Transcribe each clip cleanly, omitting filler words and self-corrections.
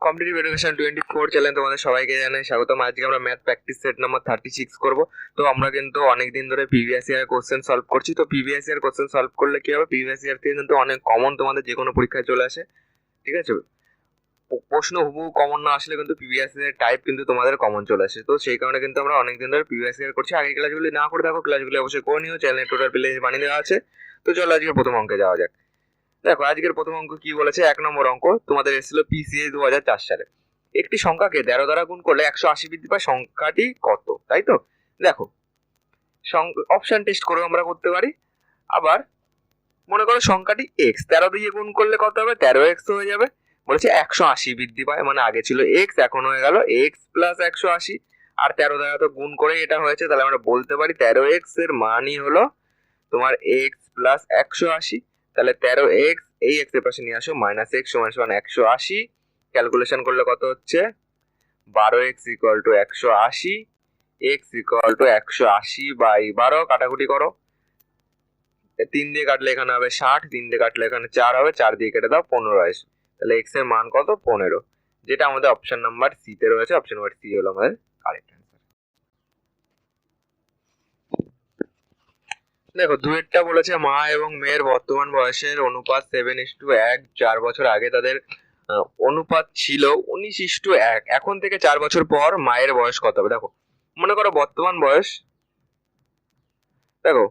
Competitive education 24 channel তোমাদের সবাইকে জানাই স্বাগতম। আজকে আমরা ম্যাথ প্র্যাকটিস সেট নাম্বার 36 করব। তো আমরা কিন্তু অনেকদিন ধরে প্রিভিয়াস ইয়ার কোশ্চেন সলভ করছি। তো প্রিভিয়াস ইয়ার কোশ্চেন সলভ করলে কি হবে, প্রিভিয়াস ইয়ার থেকে কিন্তু অনেক কমন তোমাদের যে কোনো পরীক্ষায় চলে আসে, ঠিক আছে। প্রশ্ন হুবহু কমন না আসলে কিন্তু প্রিভিয়াস ইয়ার টাইপ কিন্তু তোমাদের কমন চলে আসে। তো সেই কারণে কিন্তু আমরা অনেকদিন ধরে প্রিভিয়াস ইয়ার করছি। আগে ক্লাসগুলি না করে দেখো, ক্লাসগুলি অবশ্যই করে নিও, চ্যানেলের টোটাল প্লেলিস্ট বানিয়ে দেওয়া আছে। তো চলো আজকে প্রথম অঙ্কে যাওয়া যাক। দেখো আজকের প্রথম অঙ্ক কি বলেছে, 1 নম্বর অঙ্ক তোমাদের এসেছিল পিসিএস 2004 সালে। একটি সংখ্যাকে 13 দ্বারা গুণ করলে 180 বৃদ্ধি পায়, সংখ্যাটি কত? তাই তো। দেখো অপশন টেস্ট করে আমরা করতে পারি। আবার মনে করো সংখ্যাটি এক্স, 13 দিয়ে গুণ করলে কত হবে? 13x হয়ে যাবে। বলেছে 180 বৃদ্ধি পায়, মানে আগে ছিল এক্স, এখন হয়ে গেল এক্স প্লাস 180, আর 13 দ্বারা তো গুণ করে এটা হয়েছে, তাহলে আমরা বলতে পারি 13x এর মানই হলো তোমার এক্স প্লাস 180। তাহলে 13x, এই x এর পাশে নিয়ে আসো, মাইনাস এক্স সমান সমান 180। ক্যালকুলেশন করলে কত হচ্ছে? 12x equal to 180, x equal to 180 by 12। কাটাকুটি করো, 3 দিয়ে কাটলে এখানে হবে 60, 3 দিয়ে কাটলে এখানে 4 হবে, 4 দিয়ে কেটে দাও 15 আসে। তাহলে x এর মান কত? 15, যেটা আমাদের অপশন নাম্বার সি তে রয়েছে। অপশন নাম্বার সি হলো আমাদের কারেক্ট অ্যান্সার। দেখো দুয়েরটা বলেছে মা এবং মেয়ের বর্তমান বয়সের অনুপাত 7:1। 4 বছর আগে তাদের অনুপাত ছিল 19:1। এখন থেকে 4 বছর পর মায়ের বয়স কত হবে? দেখো মনে করো বর্তমান বয়স, দেখো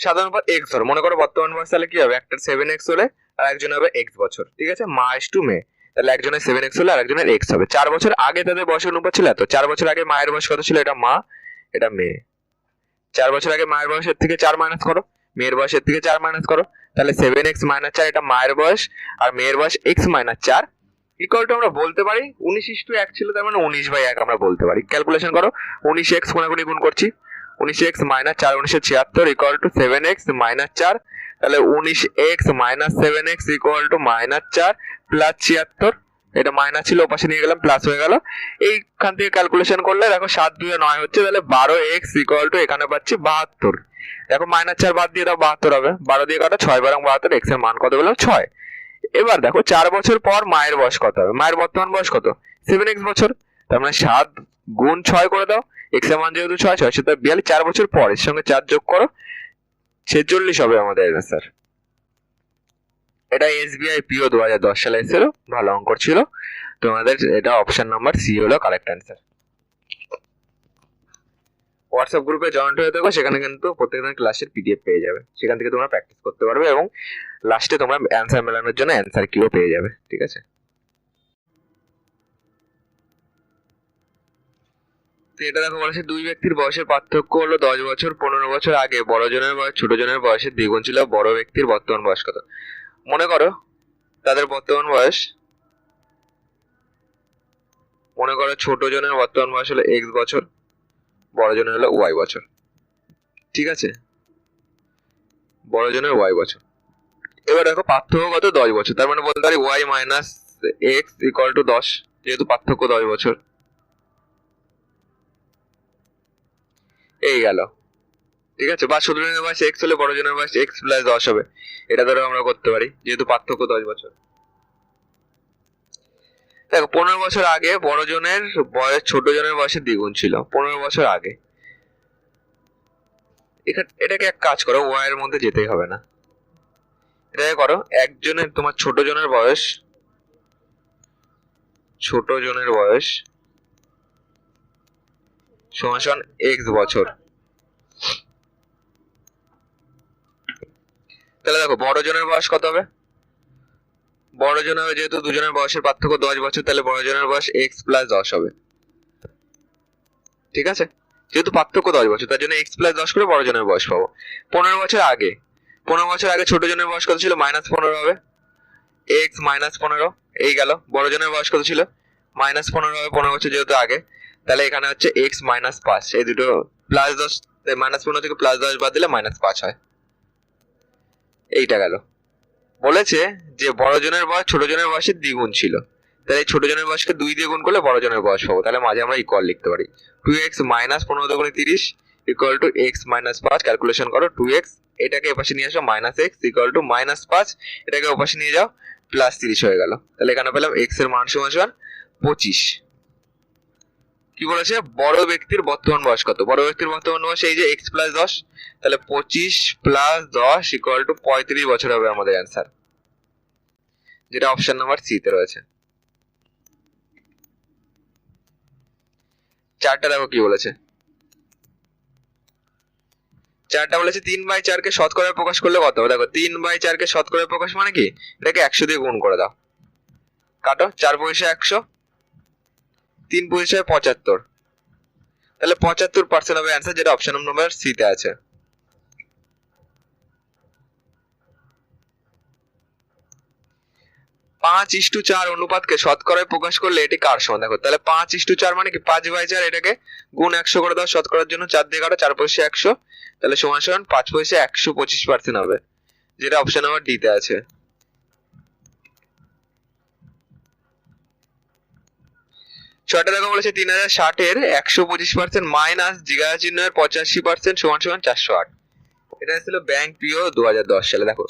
সাধারণ অনুপাত এক্স ধরো। মনে করো বর্তমান বয়স, তাহলে কি হবে? একটা 7x হলে আর একজন হবে এক্স বছর, ঠিক আছে। মা ইস টু মেয়ে, তাহলে একজনের 7x হলে আর একজনের এক্স হবে। 4 বছর আগে তাদের বয়সের অনুপাত ছিল এত। 4 বছর আগে মায়ের বয়স কত ছিল? এটা মা, এটা মেয়ে। 4 বছর আগে মায়ের বয়সের থেকে 4 মাইনাস করো, মেয়ের বয়সের থেকে 4 মাইনাস করো, তাহলে 7x মাইনাস 4, এটা মায়ের বয়স, আর মেয়ের বয়স x মাইনাস 4 ইকুয়াল টু আমরা বলতে পারি 19:1 ছিল, তার মানে 19/1 আমরা বলতে পারি। ক্যালকুলেশন করো, 19x কোনাকুনি গুণ করছি, 19x minus 4 1976 equal to 7x minus 4। তাহলে 19x minus 7x equal to minus 4 plus 76। এটা মাইনাস ছিল, ওপাশে নিয়ে গেলাম, প্লাস হয়ে গেল। এইখান থেকে ক্যালকুলেশন করলে দেখো 7 2 9 হচ্ছে, তাহলে 12x ইকুয়াল টু এখানে পাচ্ছি 72। দেখো মাইনাস 4 বাদ দিয়ে দাও, 72 হবে। 12 দিয়ে কাটো, 6 12 72, x এর মান কত বললাম? 6। এবার দেখো 4 বছর পর মায়ের বয়স কত হবে? মায়ের বর্তমান বয়স কত? 7x বছর, তার মানে 7 গুণ 6 করে দাও, x এর মান যেহেতু 6, 6 7 42, 4 বছর পর এর সঙ্গে 4 যোগ করো, 46 হবে আমাদের অ্যান্সার। এটা এসবিআই পিও 2010 সালে এসেছিল, ভালো অঙ্ক ছিল তোমাদের। এটা অপশন নাম্বার সি হলো কারেক্ট অ্যান্সার। হোয়াটসঅ্যাপ গ্রুপে জয়েন্ট হয়ে থাকো, সেখানে কিন্তু প্রত্যেকদিন ক্লাসের পিডিএফ পেয়ে যাবে, সেখান থেকে তোমরা প্র্যাকটিস করতে পারবে এবং লাস্টে তোমরা অ্যান্সার মেলানোর জন্য অ্যান্সার কিও পেয়ে যাবে, ঠিক আছে। তো এটা দেখো বলেছে দুই ব্যক্তির বয়সের পার্থক্য হলো 10 বছর। 15 বছর আগে বড় জনের বয়স ছোট জনের বয়সের দ্বিগুণ ছিল। বড় ব্যক্তির বর্তমান বয়স কত? মনে করো তাদের বর্তমান বয়স, মনে করো ছোট জনের বর্তমান বয়স হলো x বছর, বড় জনের হলো y বছর, ঠিক আছে। বড় জনের y বছর। এবার দেখো পার্থক্য কত? 10 বছর, তার মানে বলতে পারি y minus x equal two 10, যেহেতু পার্থক্য 10 বছর। এই গেল, ঠিক আছে। বা ছোট জনের বয়স x হলে বড় জনের বয়স x প্লাস 10 হবে, এটা ধরে আমরা করতে পারি, যেহেতু পার্থক্য 10 বছর। দেখো 15 বছর আগে বড় জনের বয়স ছোট জনের বয়সের দ্বিগুণ ছিল। 15 বছর আগে, এটাকে এক কাজ করো, y এর মধ্যে যেতেই হবে না, এটাকে করো একজনের, তোমার ছোট জনের বয়স সমান সমান x বছর। তাহলে দেখো বড় জনের বয়স কত হবে? বড় জন হবে, যেহেতু দুজনের বয়সের পার্থক্য 10 বছর, তাহলে বড় জনের বয়স x প্লাস 10 হবে, ঠিক আছে। যেহেতু পার্থক্য 10 বছর, তার জন্য x প্লাস 10 করে বড় জনের বয়স পাবো। 15 বছর আগে, 15 বছর আগে ছোট জনের বয়স কত ছিল? মাইনাস 15 হবে, x মাইনাস 15। এই গেল, বড় জনের বয়স কত ছিল? মাইনাস 15 হবে, 15 বছর যেহেতু আগে। তাহলে এখানে হচ্ছে x মাইনাস 5, এই দুটো প্লাস 10, মাইনাস 15 থেকে প্লাস 10 বাদ দিলে মাইনাস 5 হয়। এইটা গেল। বলেছে যে বড় জনের বয়স ছোট জনের বয়সের দ্বিগুণ ছিল, তাহলে এই ছোট জনের বয়সকে 2 দিয়ে গুণ করলে বড় জনের বয়স পাবো। তাহলে মাঝে আমরা ইকুয়াল লিখতে পারি, 2x মাইনাস 15 দুগুণে 30 equal to x minus 5। Calculation করো, 2x এটাকে এপাশে নিয়ে আসো, minus x equal two minus 5, এটাকে ওপাশে নিয়ে যাও, প্লাস 30 হয়ে গেল। তাহলে এখানে পেলাম x এর মান সমান সমান 25। কি বলেছে, বড় ব্যক্তির বর্তমান বয়স কত? বড় ব্যক্তির বর্তমান বয়স এই যে x প্লাস 10, তাহলে 25 প্লাস 10 ইকুয়াল টু 35 বছর হবে আমাদের অ্যান্সার, যেটা অপশন নাম্বার সি তে রয়েছে। চারটা দেখো কি বলেছে, চারটা বলেছে 3/4 কে শতকরায় প্রকাশ করলে কত হবে। দেখো 3/4 কে শতকরায় প্রকাশ মানে কি, এটাকে 100 দিয়ে গুণ করে দাও, কাটো 4 পয়সা 100, 3 পয়সায় 75, তাহলে 75% হবে অ্যান্সার, যেটা অপশন নাম্বার সি তে আছে। 5:4 অনুপাতকে শতকরায় প্রকাশ করলে এটি কার সমান? দেখো তাহলে 5:4 মানে কি 5/4, এটাকে গুণ 100 করে দাও শতকরার জন্য, 4 দিয়ে কাটো 4 পয়সা 100, তাহলে সমান সমান 5 পয়সা 125% হবে, যেটা অপশন নাম্বার ডি তে আছে। ছয়টা দেখো বলেছে 3060 এর 125% মাইনাস জিজ্ঞাসা চিহ্নের 85% সমান সমান 408। এটা ছিল ব্যাংক পিও 2010 সালে। দেখো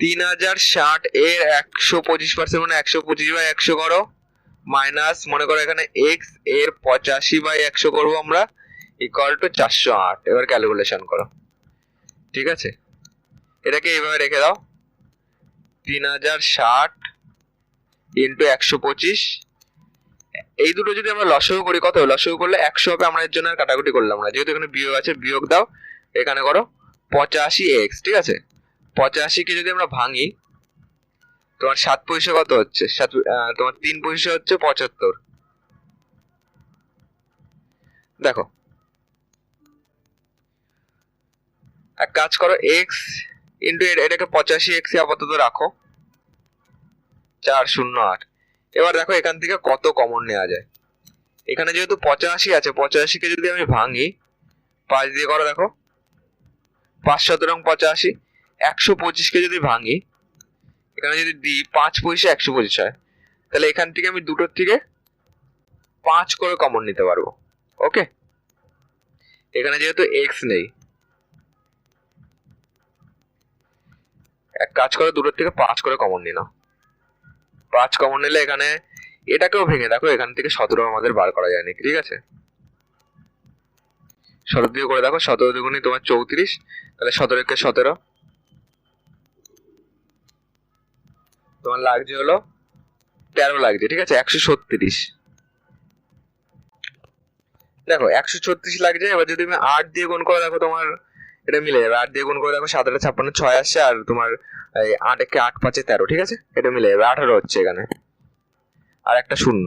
3060 এর 125% মানে 125/100 করো, মাইনাস মনে করো এখানে এক্স এর 85/100 করবো আমরা, ইকুয়াল টু 408। এবার ক্যালকুলেশন করো, ঠিক আছে, এটাকে এইভাবে রেখে দাও, 3060 ইন্টু 125, এই দুটো যদি আমরা লসাগু করি কত হবে? লসাগু করলে 100 হবে, আমরা এর জন্য আর কাটাকুটি করলাম না, যেহেতু এখানে বিয়োগ আছে বিয়োগ দাও, এখানে করো 85x, ঠিক আছে। 85 কে যদি আমরা ভাঙি, তোমার 7 পয়সা কত হচ্ছে? তোমার 3 পয়সা হচ্ছে 75। দেখো এক কাজ করো, এক্স ইন্টু এটাকে 85x আপাতত রাখো, 408। এবার দেখো এখান থেকে কত কমন নেওয়া যায়। এখানে যেহেতু 85 আছে, 85 কে যদি আমি ভাঙি 5 দিয়ে করো, দেখো 5 7 85, 125 কে যদি ভাঙি, এখানে যদি দিই 5 পয়সা 125 হয়, তাহলে এখান থেকে আমি দুটোর থেকে 5 করে কমন নিতে পারবো। ওকে, এখানে যেহেতু এক্স নেই, এক কাজ করো দুটোর থেকে 5 করে কমন নিয়ে নাও। 5 কমন নিলে এখানে এটাকেও ভেঙে দেখো, এখান থেকে 17 আমাদের বার করা যায়নি, ঠিক আছে। 17 দিয়ে করে দেখো, 17 দুগুণে তোমার 34, তাহলে 17 কে 17, তোমার লাগছে হলো 13 লাগছে, ঠিক আছে। 136, দেখো 136 লাগছে। এবার যদি তুমি 8 দিয়ে গুণ করো, দেখো তোমার এটা মিলে যাবে। 8 দিয়ে গুণ করে দেখো 7 8 56 6 আসছে, আর তোমার 8 একে 8 5 13, ঠিক আছে, এটা মিলে যাবে। 18 হচ্ছে এখানে, আর একটা শূন্য,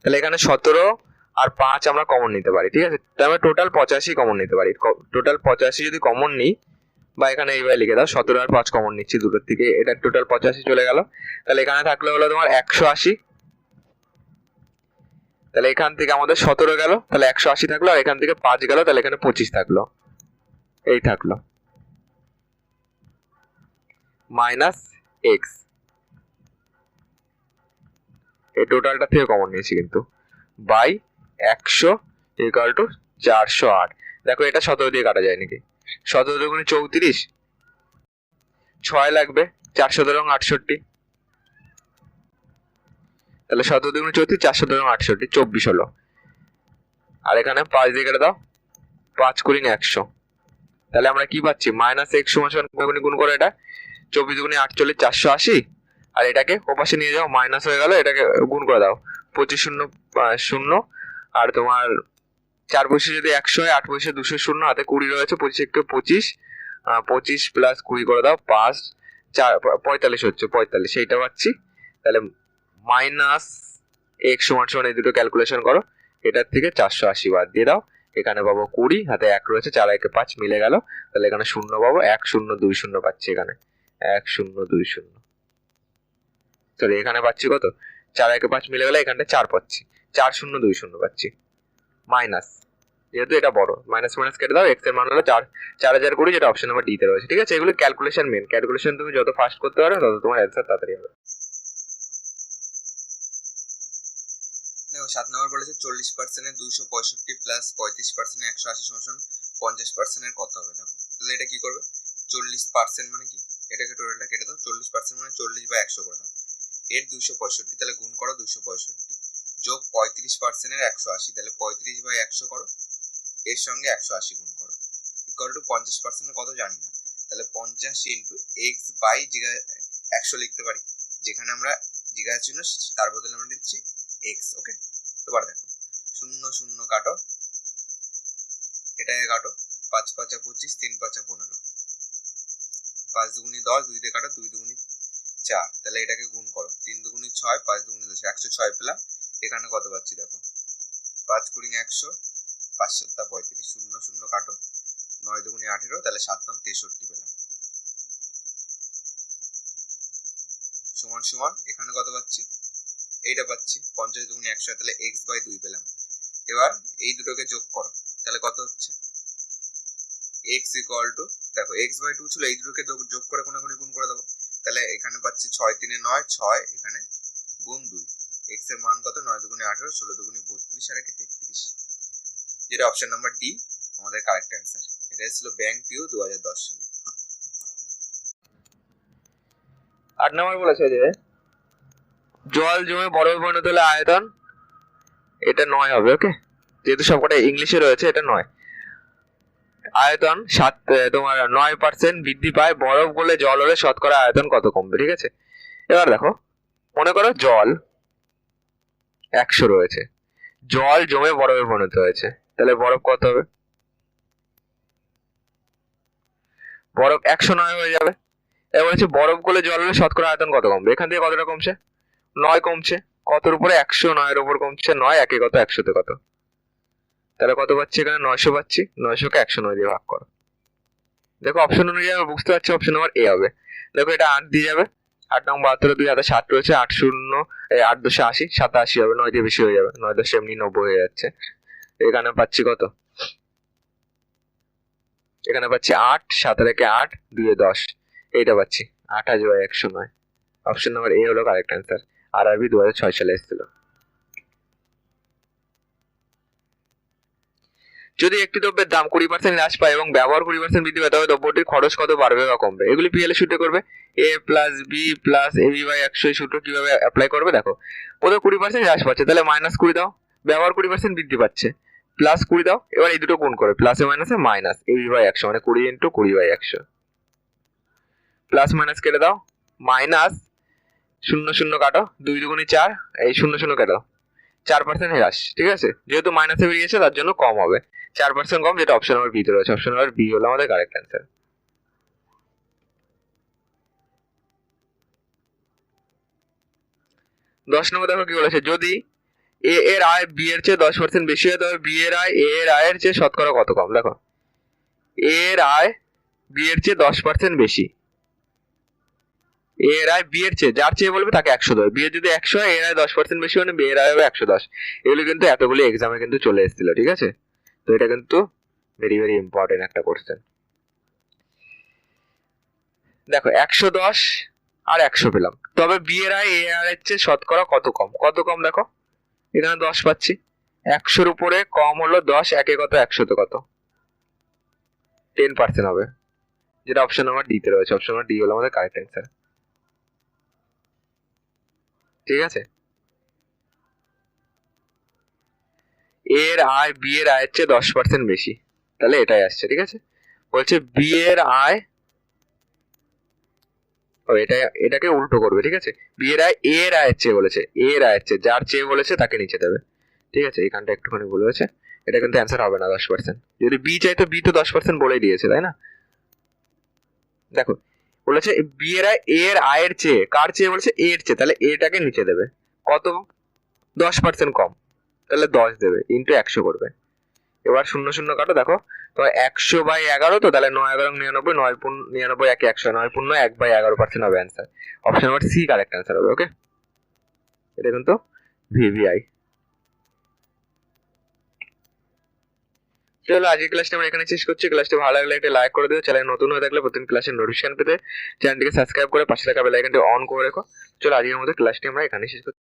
তাহলে এখানে 17 আর 5 আমরা কমন নিতে পারি, ঠিক আছে। তাহলে আমরা টোটাল 85 কমন নিতে পারি। টোটাল 85 যদি কমন নিই, বা এখানে এইভাবে লিখে দাও, 17 আর 5 কমন নিচ্ছি দুটোর থেকে, এটা টোটাল 85 চলে গেল। তাহলে এখানে থাকলে হলো তোমার 180, তাহলে এখান থেকে আমাদের 17 গেল, তাহলে 180 থাকলো, আর এখান থেকে 5 গেল, তাহলে এখানে 25 থাকলো, এই থাকলো মাইনাস এক্স, এই টোটালটা থেকে কমন নিয়েছি কিন্তু, বাই 100 ইকুয়াল টু 408। দেখো এটা 17 দিয়ে কাটা যায় নাকি, 17 দুগুণে 34, 6 লাগবে, 4 17 68, তাহলে 17 দুগুণে 34, 4 17 68, 24 হলো। আর এখানে 5 দিয়ে কেটে দাও, 5 কুড়ি 100, তাহলে আমরা কি পাচ্ছি? মাইনাস এক্স সমান সমান গুণ করে এটা 24 দুগুণে 48, 480, আর এটাকে ওপাশে নিয়ে যাও, মাইনাস হয়ে গেল, এটাকে গুণ করে দাও, 25 0 0, আর তোমার 4 পয়সা যদি 100 হয়, 8 পয়সা 200, শূন্য হাতে 20 রয়েছে, 25 কে 25, 25 প্লাস 20 করে দাও, 5 4 45 হচ্ছে, 45 সেইটা পাচ্ছি। তাহলে মাইনাস এক্স সমান সমান এই দুটো ক্যালকুলেশন করো, এটার থেকে 480 বাদ দিয়ে দাও, এখানে পাবো 20, হাতে 1 রয়েছে, 4 1 5 মিলে গেল, তাহলে এখানে শূন্য পাবো, 1020 পাচ্ছি, এখানে 1020, সরি এখানে পাচ্ছি কত, 4 1 5 মিলে গেলে এখানটা 4 পাচ্ছি, 4020 পাচ্ছি। মাইনাস, যেহেতু এটা বড়, মাইনাস মাইনাস কেটে দাও, এক্স এর মান হলো 4020, যেটা অপশন নাম্বার ডি তে রয়েছে, ঠিক আছে। এগুলো ক্যালকুলেশন মেন, ক্যালকুলেশন তুমি যত ফাস্ট করতে পারো তত তোমার অ্যান্সার তাড়াতাড়ি হবে। দেখো 7 নম্বর বলেছে 40% 265 প্লাস 35% 180 সমান 50% কত হবে। দেখো তাহলে এটা কি করবে, 40% মানে কি, এটাকে টোটালটা কেটে দাও, 40% মানে 40/100 করে দাও, এর 265, তাহলে গুণ করো 265, যোগ 35%-এর 180, তাহলে 35/100 করো, এর সঙ্গে 180 গুণ করো, ইকুয়াল টু 50%-এর কত জানি না, তাহলে 50 ইন্টু এক্স বাই 100 লিখতে পারি, যেখানে আমরা জিজ্ঞাসা ছিল তার বদলে আমরা লিখছি এক্স। ওকে, এবার দেখো 0 0 কাটো, এটাকে কাটো, 5 5 25, 3 5 15, 5 দুগুনি 10, 2 দিয়ে কাটো, 2 দুগুনি 4, তাহলে এটাকে গুণ করো, 3 দুগুনি 6, 5 দুগুনি 10, 106 পেলাম। এখানে কত পাচ্ছি দেখো, 5 কুড়ি 100, 5 7 35, 0 0 কাটো, 9 দুগুনি 18, তাহলে 7 9 63 পেলাম। সমান সমান এখানে কত পাচ্ছি, এইটা পাচ্ছি 50 দুগুনি 100, তাহলে এক্স বাই 2 পেলাম। এবার এই দুটোকে যোগ করো, তাহলে কত হচ্ছে, এক্স ইকুয়াল টু, দেখো এক্স বাই 2 ছিল, এই দুটোকে যোগ করে কোনাকুনি গুণ করে দেবো, তাহলে এখানে পাচ্ছি 6 3 9, 6 এখানে গুণ 2, এক্স এর মান কত, 9 দুগুনি 18, 16 দুগুনি 32 আর 33, যেটা অপশন নাম্বার ডি আমাদের কারেক্ট অ্যান্সার। এটা ছিল ব্যাংক পিউ 2010 সালে। 8 নম্বর বলেছে যে জল জমে বরফে পরিণত হলে আয়তন, এটা 9 হবে। ওকে, যেহেতু সবকটা ইংলিশে রয়েছে, এটা 9। আয়তন 9% বৃদ্ধি পায়, বরফ গলে জল হলে শতকরা আয়তন কত কমবে। ঠিক আছে, এবার দেখো, মনে করো জল 100 রয়েছে, জল জমে বরফে পরিণত হয়েছে, তাহলে বরফ কত হবে, বরফ 109 হয়ে যাবে। এবার বলছে বরফ গলে জল হলে শতকরা আয়তন কত কমবে, এখান থেকে কতটা কমছে, 9 কমছে, কতর উপরে 109 এর উপর কমছে 9, একে কত 100 কত, তাহলে কত পাচ্ছি এখানে 900 পাচ্ছি, 900 কে 109 দিয়ে ভাগ করো। দেখো অপশন অনুযায়ী আমি বুঝতে পারছি অপশন নাম্বার এ হবে। দেখো এটা 8 দিয়ে যাবে, 8 নং 72, 2 হাতে 7 রয়েছে, 8 0 8 2 80, 87 হবে, 9 দিয়ে বেশি হয়ে যাবে, 9 10 এমনি 90 হয়ে যাচ্ছে। এখানে পাচ্ছি কত, এখানে পাচ্ছি 8, 7 রেখে 8, 2 10, এইটা পাচ্ছি 28/109। অপশন নাম্বার এ হলো কারেক্ট অ্যান্সার, আরআরবি 2006 সালে এসেছিল। যদি একটি দ্রব্যের দাম 20% হ্রাস পায় এবং ব্যবহার 20% বৃদ্ধি পায়, তবে দ্রব্যটির খরচ কত বাড়বে বা কমবে। এগুলি পিএল সূত্রে করবে, A plus B plus AB by 100, এই সূত্র কিভাবে অ্যাপ্লাই করবে দেখো, ওদের 20% হ্রাস পাচ্ছে, তাহলে -20 দাও, ব্যবহার 20% বৃদ্ধি পাচ্ছে, +20 দাও, এবার এই দুটো গুণ করে প্লাসে মাইনাসে মাইনাস এবি বাই 100, মানে 20 × 20/100, প্লাস মাইনাস কেটে দাও, মাইনাস 0 0 কাটো, 2 দুগুনি 4, এই 0 0 কেটে দাও, 4% হ্রাস। ঠিক আছে, যেহেতু মাইনাসে বেরিয়েছে তার জন্য কম হবে, 4% কম, যেটা অপশন নাম্বার বি তে রয়েছে। অপশন নাম্বার বি হলো আমাদের কারেক্ট অ্যান্সার। 10 নম্বর দেখো কি বলেছে, যদি এ এর আয় বি এর চেয়ে 10% বেশি হয়, তবে বি এর আয় এ এর আয়ের চেয়ে শতকরা কত কম। দেখো এ এর আয় বি এর চেয়ে 10% বেশি, এ এর আয় বি এর চেয়ে, যার চেয়ে বলবে তাকে 100 দেবে, বি এর যদি 100 হয়, এর আয় 10% বেশি মানে বি এর আয় হবে 110। এগুলো কিন্তু এতগুলি এক্সামে কিন্তু চলে এসেছিল। ঠিক আছে, তো এটা কিন্তু ভেরি ভেরি ইম্পর্টেন্ট একটা কোশ্চেন। দেখো 110 আর 100 পেলাম, তবে বি এর আয় এ এর আয়ের চেয়ে শতকরা কত কম, কত কম দেখো, এখানে 10 পাচ্ছি, 100-র উপরে কম হলো 10, একে কত 100 কত, 10% হবে, যেটা অপশন নাম্বার ডি তে রয়েছে। অপশন নাম্বার ডি হলো আমাদের কারেক্ট অ্যান্সার। ঠিক আছে, এর আয় বি এর আয়ের চেয়ে 10% বেশি, তাহলে এটাই আসছে। ঠিক আছে, বলছে বি এর আয়, ও এটা, এটাকে উল্টো করবে। ঠিক আছে, বি এর আয় এ এর আয়ের চেয়ে বলেছে, এ এর আয়ের চেয়ে, যার চেয়ে বলেছে তাকে নিচে দেবে। ঠিক আছে, এখানটা একটুখানি ভুল হয়েছে, এটা কিন্তু অ্যান্সার হবে না 10%। যদি বি চাই তো বি তো 10% বলেই দিয়েছে, তাই না। দেখো বলেছে বি এর আয় এর আয়ের চেয়ে, কার চেয়ে বলেছে, এর চেয়ে, তাহলে এটাকে নিচে দেবে, কত 10% কম, তাহলে 10 দেবে, ইন্টু 100 করবে। এবার 0 0 কাটো, দেখো তো 100/11, তো তাহলে 9 11 99, 9 99 একে 100, 9 পূর্ণ 1/11% হবে answer. Option number C correct answer হবে। ওকে, এটা কিন্তু ভিভিআই। চলো আজকের ক্লাসটা আমরা এখানে শেষ করছি। ক্লাসটি ভালো লাগলে একটা লাইক করে দিও, চ্যানেল নতুন হয়ে থাকলে প্রতিদিন ক্লাসের নোটিফিকেশন পেতে চ্যানেলটিকে সাবস্ক্রাইব করে পাশে থাকা বেল আইকনটি অন করে রেখো। চলো আজকের মতো ক্লাসটি আমরা এখানে শেষ করছি।